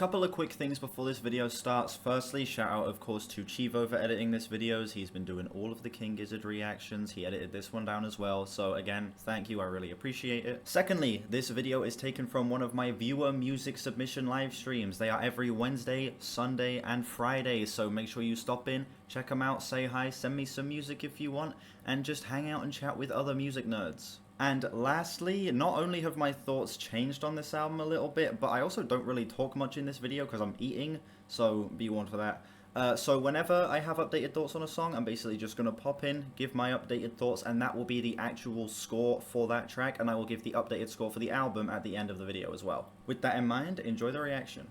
Couple of quick things before this video starts. Firstly, shout out of course to Chivo for editing this videos. He's been doing all of the King Gizzard reactions. He edited this one down as well. So again, thank you, I really appreciate it. Secondly, this video is taken from one of my viewer music submission live streams. They are every Wednesday, Sunday, and Friday. So make sure you stop in, check them out, say hi, send me some music if you want, and just hang out and chat with other music nerds. And lastly, not only have my thoughts changed on this album a little bit, but I also don't really talk much in this video because I'm eating, so be warned for that. So whenever I have updated thoughts on a song, I'm basically just going to pop in, give my updated thoughts, and that will be the actual score for that track, and I will give the updated score for the album at the end of the video as well. With that in mind, enjoy the reaction.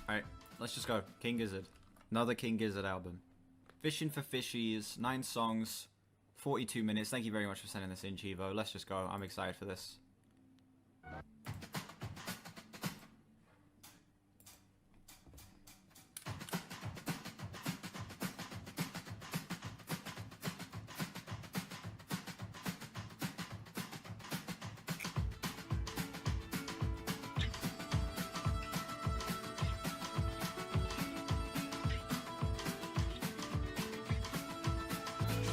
Alright. Let's just go. King Gizzard. Another King Gizzard album. Fishing for Fishies, 9 songs, 42 minutes. Thank you very much for sending this in, Chivo. Let's just go. I'm excited for this.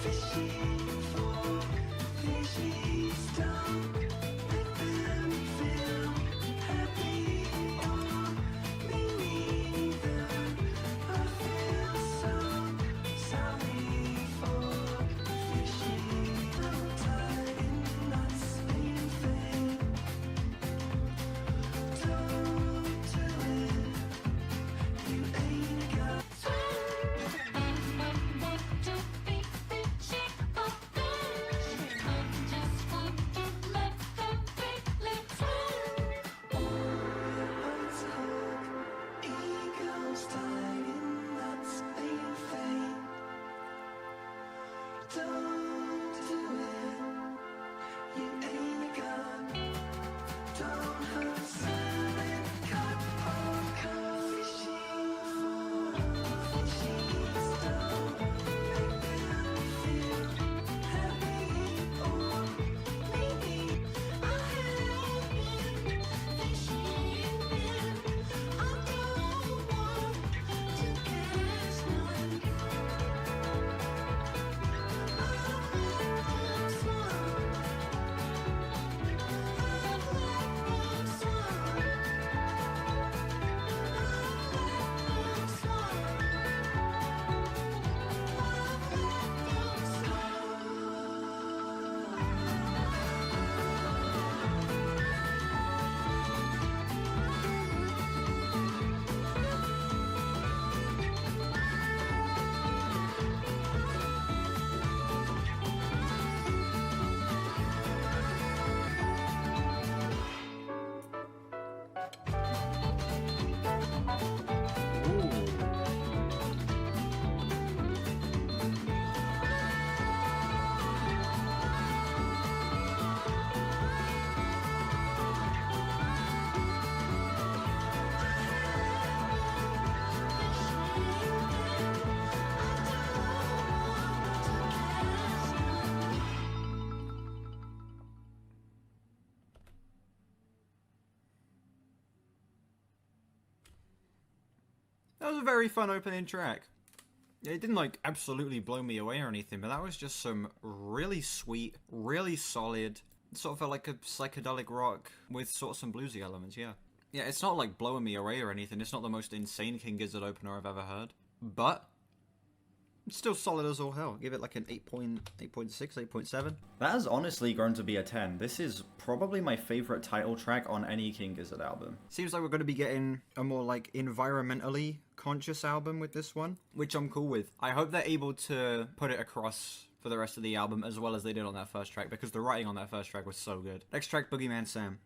Fishing for fishies, don't let them feel happy or me neither. I feel so sorry for fishies. I'm tied in knots, ain't fair. Don't do it, you ain't got That was a very fun opening track. It didn't like absolutely blow me away or anything, but that was just some really sweet, really solid, sort of felt like a psychedelic rock with sort of some bluesy elements, yeah. Yeah, it's not like blowing me away or anything, it's not the most insane King Gizzard opener I've ever heard, but it's still solid as all hell. Give it like an 8.6, 8.7. That has honestly grown to be a 10. This is probably my favorite title track on any King Gizzard album. Seems like we're going to be getting a more like environmentally conscious album with this one, which I'm cool with. I hope they're able to put it across for the rest of the album as well as they did on that first track, because the writing on that first track was so good. Next track, Boogieman Sam.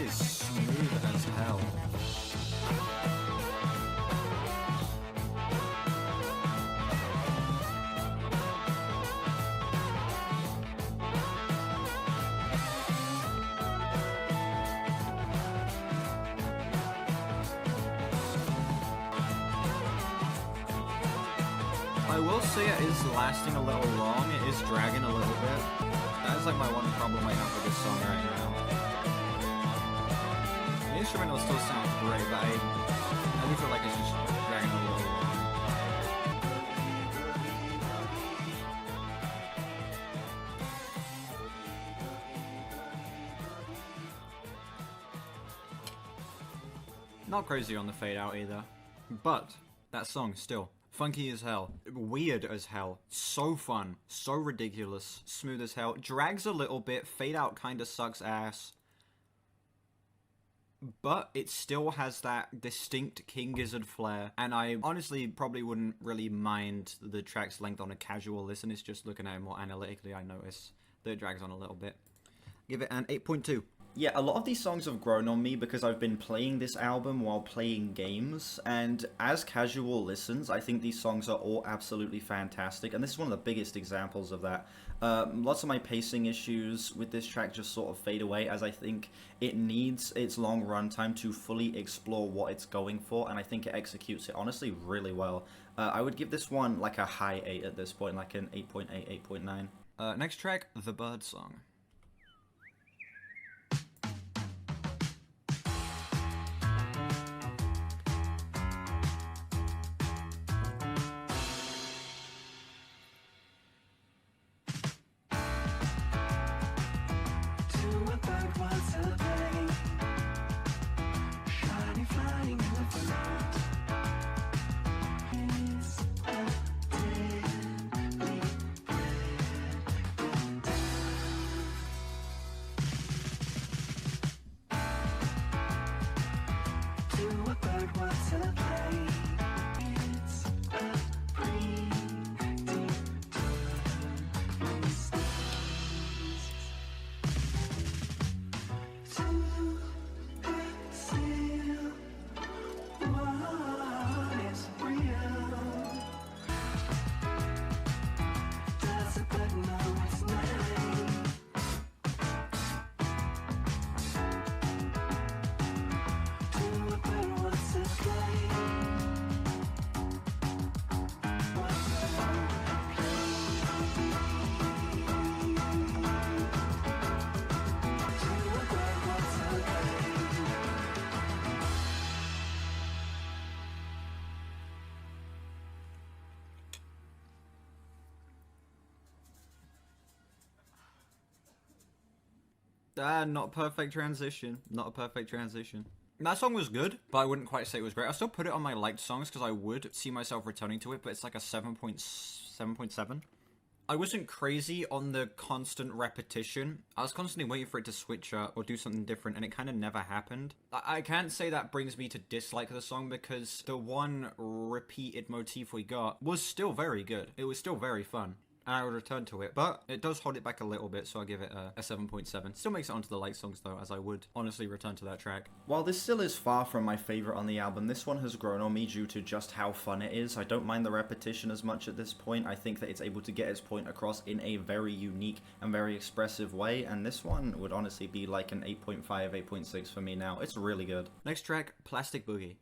is smooth as hell. I will say it is lasting a little long, it is dragging a little bit. That's like my one problem I have with this song right now. The instrumental still sounds great, but I do feel like it's just dragging a little long. Not crazy on the fade out either, but that song still funky as hell, weird as hell, so fun, so ridiculous, smooth as hell, drags a little bit, fade out kinda sucks ass, but it still has that distinct King Gizzard flair, and I honestly probably wouldn't really mind the track's length on a casual listen. It's just looking at it more analytically, I notice that it drags on a little bit. Give it an 8.2. Yeah, a lot of these songs have grown on me because I've been playing this album while playing games, and as casual listens, I think these songs are all absolutely fantastic, and this is one of the biggest examples of that. Lots of my pacing issues with this track just sort of fade away, as I think it needs its long runtime to fully explore what it's going for, and I think it executes it honestly really well. I would give this one like a high 8 at this point, like an 8.8, 8.9. Next track, The Bird Song. Not a perfect transition. Not a perfect transition. That song was good, but I wouldn't quite say it was great. I still put it on my liked songs because I would see myself returning to it, but it's like a 7.7. I wasn't crazy on the constant repetition. I was constantly waiting for it to switch up or do something different, and it kind of never happened. I can't say that brings me to dislike the song because the one repeated motif we got was still very good. It was still very fun. And I would return to it, but it does hold it back a little bit, so I'll give it a 7.7. Still makes it onto the light songs, though, as I would honestly return to that track. While this still is far from my favourite on the album, this one has grown on me due to just how fun it is. I don't mind the repetition as much at this point. I think that it's able to get its point across in a very unique and very expressive way, and this one would honestly be like an 8.5, 8.6 for me now. It's really good. Next track, Plastic Boogie.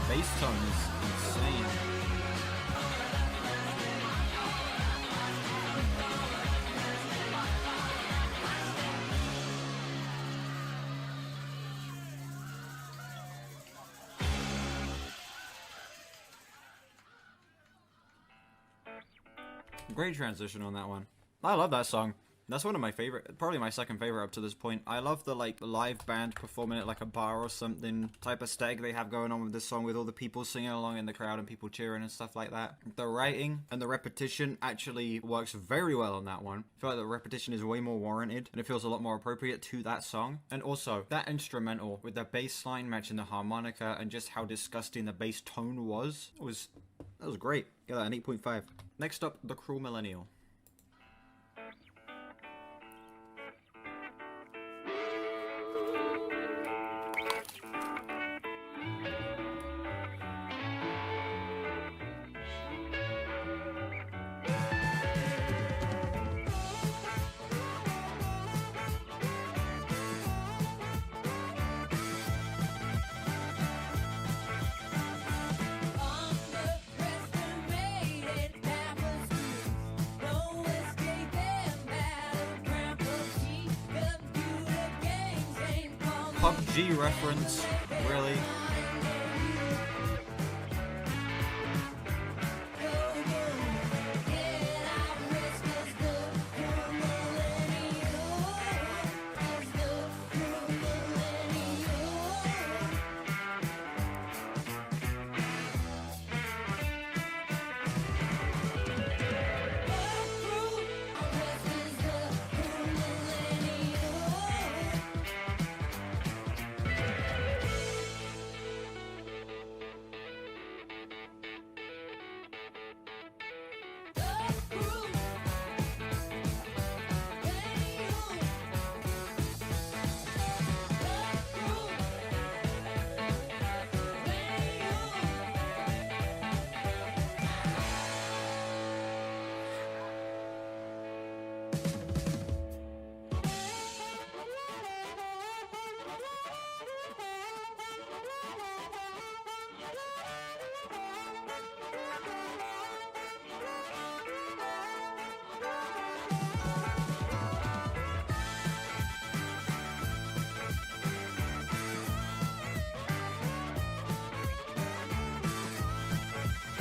bass tone is insane. Great transition on that one. I love that song. That's one of my favorite, probably my second favorite up to this point. I love the like live band performing at like a bar or something type of aesthetic they have going on with this song, with all the people singing along in the crowd and people cheering and stuff like that. The writing and the repetition actually works very well on that one. I feel like the repetition is way more warranted and it feels a lot more appropriate to that song. And also that instrumental with the bass line matching the harmonica and just how disgusting the bass tone was great. Get that an 8.5. Next up, the Cruel Millennial. PUBG reference, really?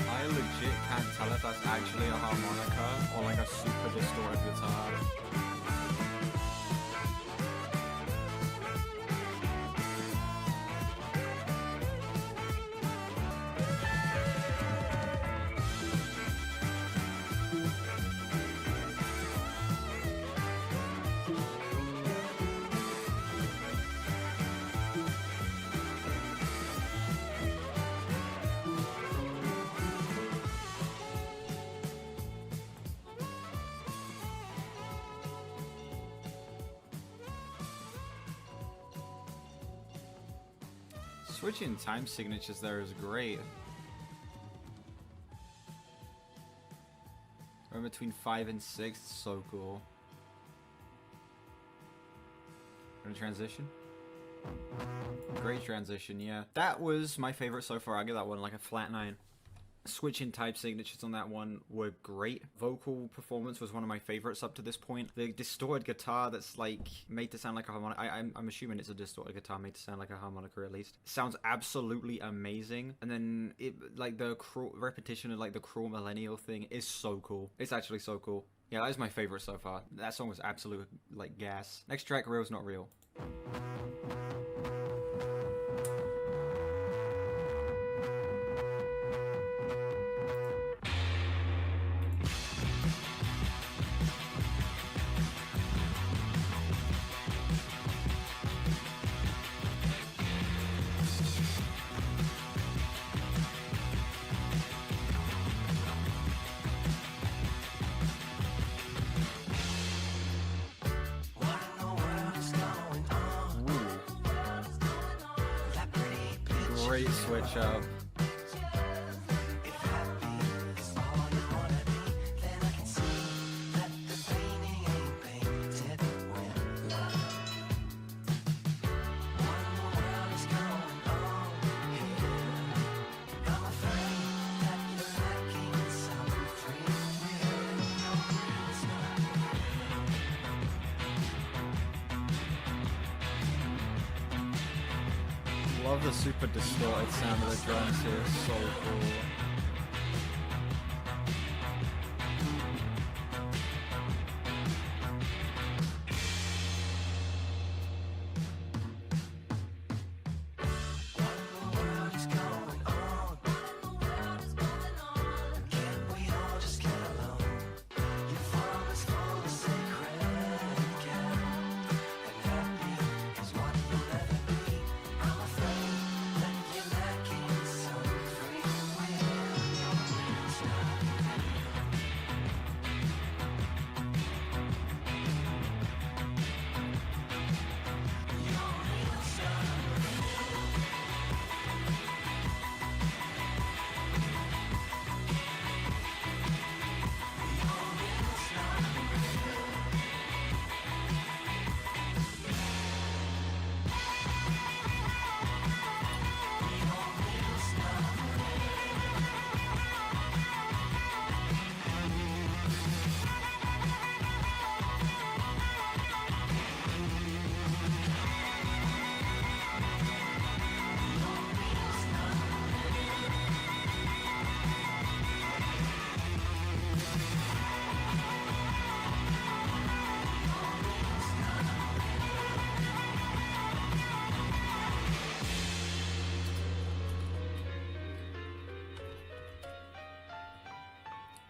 I legit can't tell if that's actually a harmonica or like a super distorted guitar. Switching time signatures there is great. We're in between 5 and 6, it's so cool. Gonna transition? Great transition, yeah. That was my favorite so far. I give that one like a flat 9. Switching type signatures on that one were great. Vocal performance was one of my favorites up to this point. The distorted guitar that's like made to sound like a harmonica. I'm assuming it's a distorted guitar made to sound like a harmonica at least. Sounds absolutely amazing. And then it like the repetition of like the Cruel Millennial thing is so cool. It's actually so cool. Yeah, that is my favorite so far. That song was absolute like gas. Next track, Real's Not Real. Great switch up. love the super distorted sound of the drums here, it's so cool.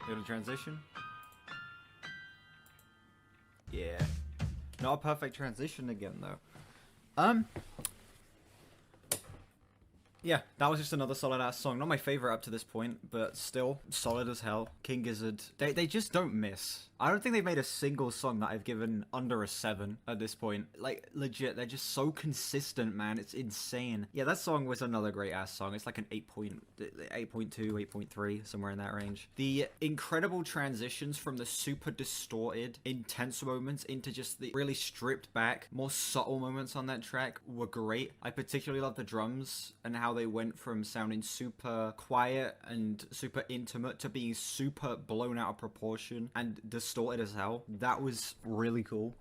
Little transition. Yeah. Not a perfect transition again, though. Yeah, that was just another solid ass song. Not my favorite up to this point, but still solid as hell. King Gizzard. They just don't miss. I don't think they've made a single song that I've given under a 7 at this point. Like, legit, they're just so consistent, man. It's insane. Yeah, that song was another great ass song. It's like an 8.2, 8.3, somewhere in that range. The incredible transitions from the super distorted, intense moments into just the really stripped back, more subtle moments on that track were great. I particularly love the drums and how they went from sounding super quiet and super intimate to being super blown out of proportion and distorted as hell. That was really cool.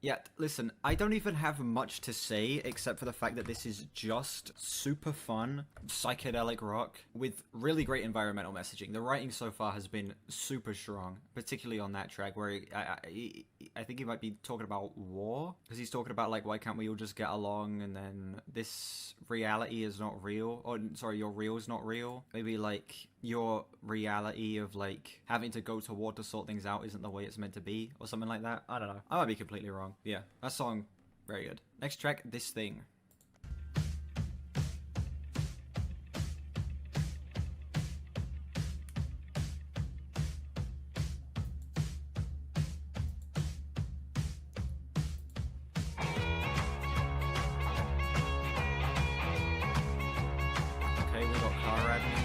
Yeah, listen, I don't even have much to say except for the fact that this is just super fun, psychedelic rock with really great environmental messaging. The writing so far has been super strong, particularly on that track where I think he might be talking about war, because he's talking about, like, why can't we all just get along, and then this reality is not real, or sorry, your real is not real. Maybe, like, your reality of, like, having to go to war to sort things out isn't the way it's meant to be, or something like that. I don't know. I might be completely wrong. Yeah, that song, very good. Next track, This Thing. Okay, we got car ride music.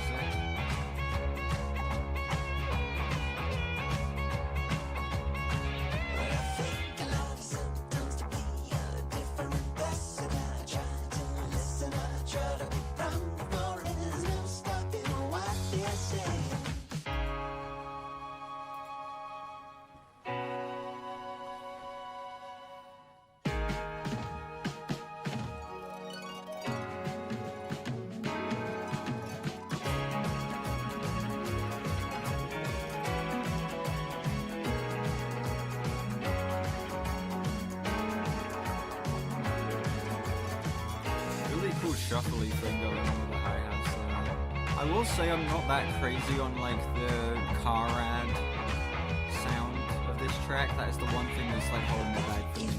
Shuffly thing going on with the hi-hats there. I will say I'm not that crazy on, like, the car rad sound of this track. That is the one thing that's, like, holding me back for me.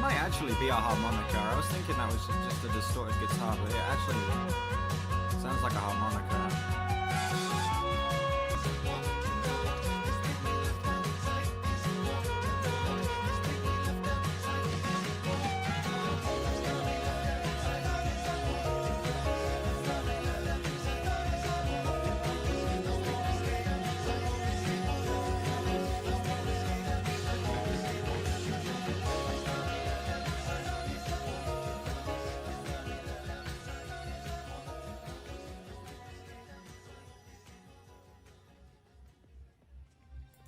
might actually be a harmonica. I was thinking that was just a distorted guitar, but it actually sounds like a harmonica.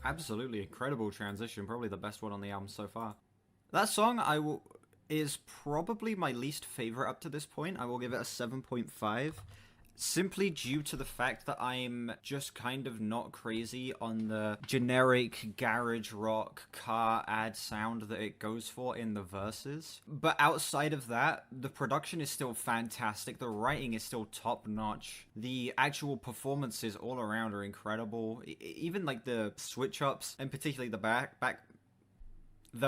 Absolutely incredible transition, probably the best one on the album so far. That song is probably my least favorite up to this point. I will give it a 7.5, simply due to the fact that I'm just kind of not crazy on the generic garage rock car ad sound that it goes for in the verses. But outside of that, the production is still fantastic, the writing is still top notch, the actual performances all around are incredible, even like the switch ups, and particularly the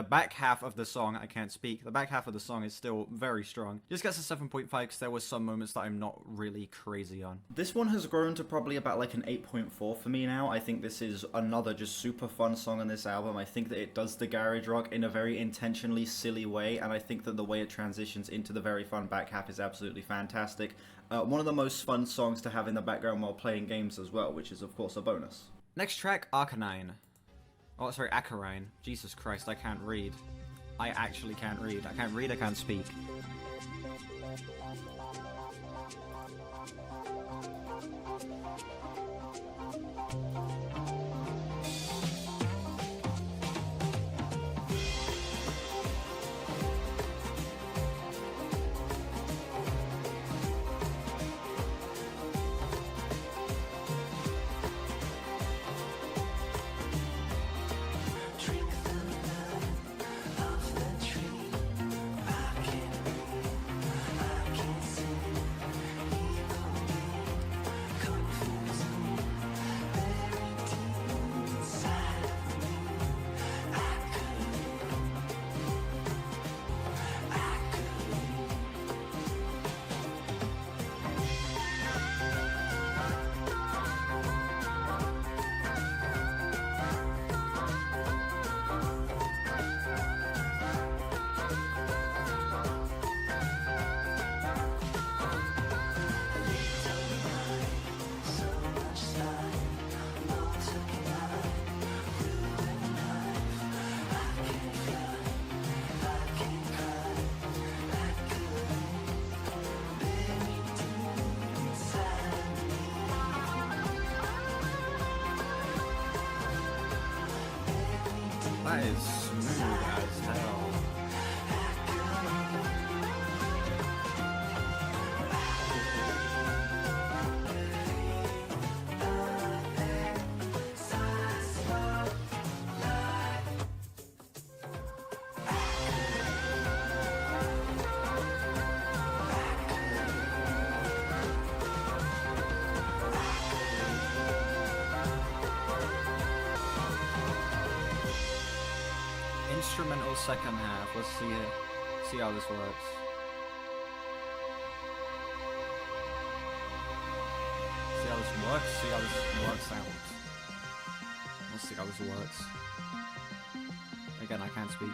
back half of the song, I can't speak. The back half of the song is still very strong. Just gets a 7.5 because there was some moments that I'm not really crazy on. This one has grown to probably about like an 8.4 for me now. I think this is another just super fun song on this album. I think that it does the garage rock in a very intentionally silly way, and I think that the way it transitions into the very fun back half is absolutely fantastic. One of the most fun songs to have in the background while playing games as well, which is of course a bonus. Next track, Acarine. Oh, sorry, Acarine. Jesus Christ, I can't read. I actually can't read. I can't read, I can't speak. That is smooth as hell. Instrumental second half. Let's see how this works. See how this works. See how this works out. Let's see how this works. Again, I can't speak.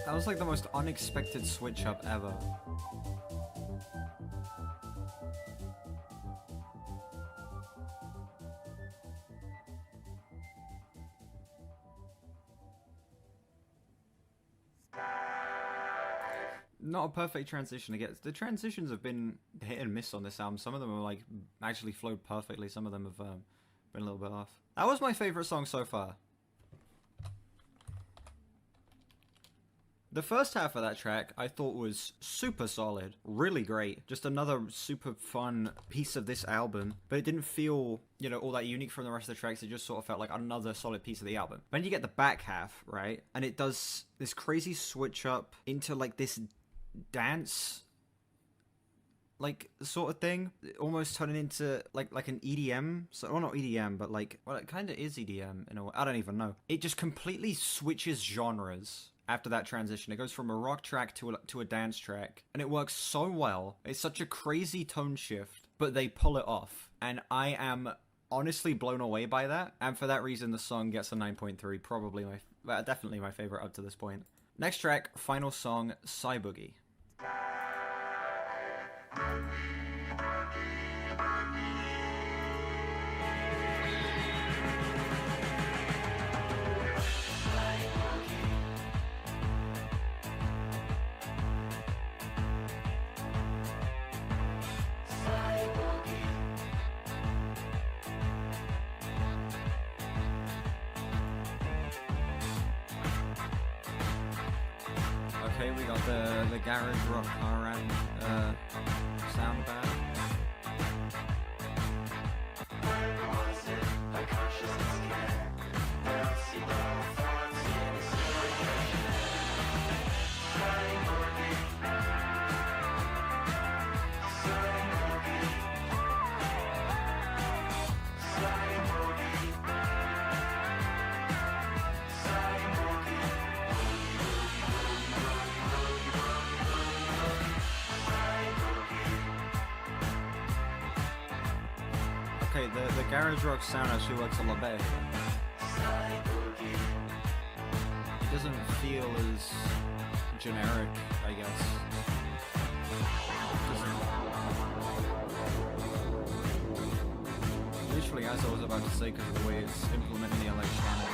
That was like the most unexpected switch up ever. Not a perfect transition. Again, the transitions have been hit and miss on this album. Some of them are like actually flowed perfectly. Some of them have been a little bit off. That was my favorite song so far. The first half of that track I thought was super solid, really great. Just another super fun piece of this album, but it didn't feel, you know, all that unique from the rest of the tracks. It just sort of felt like another solid piece of the album. Then you get the back half, right? And it does this crazy switch up into like this dance like sort of thing, almost turning into like an EDM, so well, not EDM, but like, well, it kind of is EDM in a way. I don't even know. It just completely switches genres after that transition. It goes from a rock track to a dance track, and it works so well. It's such a crazy tone shift, but they pull it off, and I am honestly blown away by that. And for that reason, the song gets a 9.3, probably definitely my favorite up to this point. Next track, final song, Cyboogie. Okay, we got the garage rock Acarine sound bad. Okay, the garage rock sound actually works a lot better. It doesn't feel as generic, I guess. Literally, as I was about to say, because of the way it's implementing the electronics.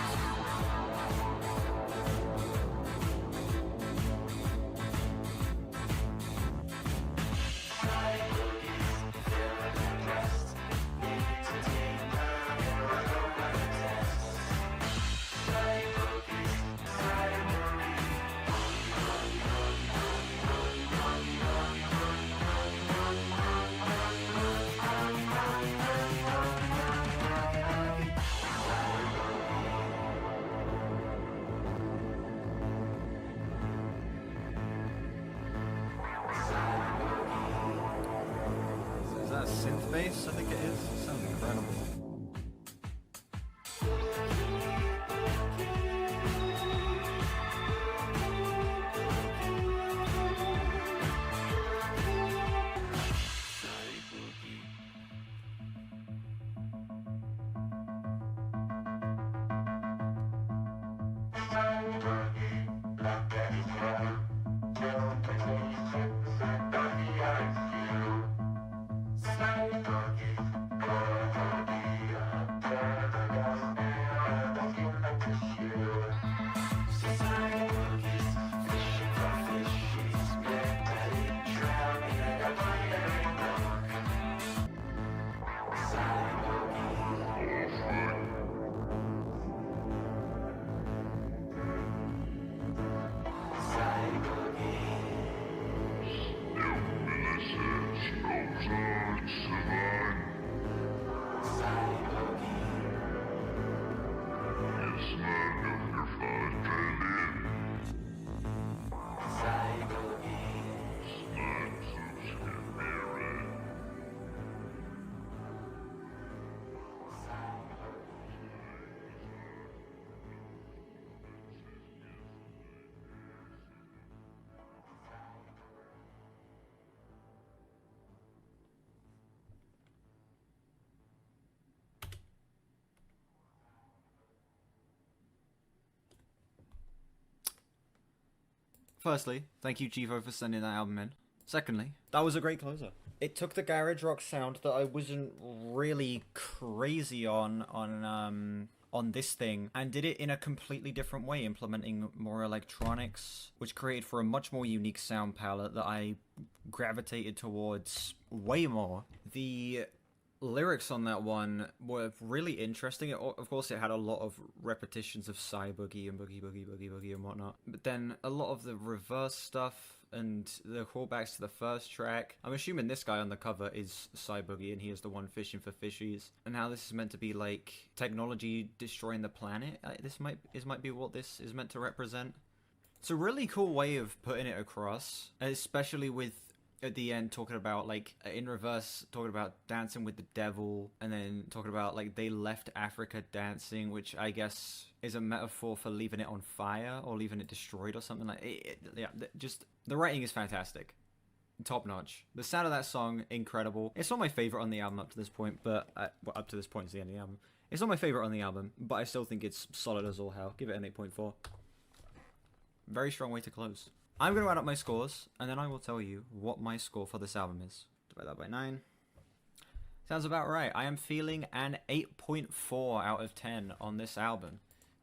Synth bass, I think it is. It sounds incredible. Firstly, thank you, Chivo, for sending that album in. Secondly, that was a great closer. It took the garage rock sound that I wasn't really crazy on this thing and did it in a completely different way, implementing more electronics, which created for a much more unique sound palette that I gravitated towards way more. The lyrics on that one were really interesting. Of course, it had a lot of repetitions of Cyboogie and Boogie, Boogie, Boogie, Boogie and whatnot. But then a lot of the reverse stuff and the callbacks to the first track. I'm assuming this guy on the cover is Cyboogie and he is the one fishing for fishies. And now this is meant to be like technology destroying the planet. This might be what this is meant to represent. It's a really cool way of putting it across, especially with at the end talking about like in reverse talking about dancing with the devil, and then talking about like they left Africa dancing, which I guess is a metaphor for leaving it on fire or leaving it destroyed or something like yeah, just the writing is fantastic, top notch. The sound of that song, incredible. It's not my favorite on the album up to this point, but well, up to this point is the end of the album. It's not my favorite on the album, but I still think it's solid as all hell. Give it an 8.4. Very strong way to close. I'm going to add up my scores, and then I will tell you what my score for this album is. Divide that by 9. Sounds about right. I am feeling an 8.4 out of 10 on this album.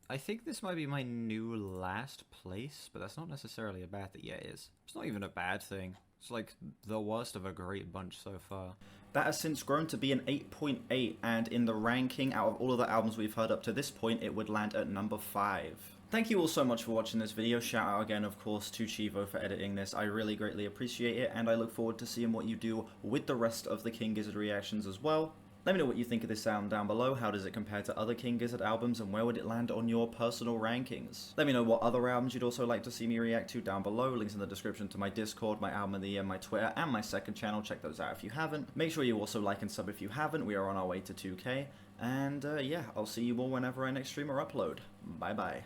I think this might be my new last place, but that's not necessarily a bad thing. Yeah, it is. It's not even a bad thing. It's like the worst of a great bunch so far. That has since grown to be an 8.8, and in the ranking, out of all of the albums we've heard up to this point, it would land at number 5. Thank you all so much for watching this video. Shout out again, of course, to Chivo for editing this. I really greatly appreciate it, and I look forward to seeing what you do with the rest of the King Gizzard reactions as well. Let me know what you think of this sound down below. How does it compare to other King Gizzard albums, and where would it land on your personal rankings? Let me know what other albums you'd also like to see me react to down below. Links in the description to my Discord, my album of the year, my Twitter, and my second channel. Check those out if you haven't. Make sure you also like and sub if you haven't. We are on our way to 2K. And yeah, I'll see you all whenever I next stream or upload. Bye bye.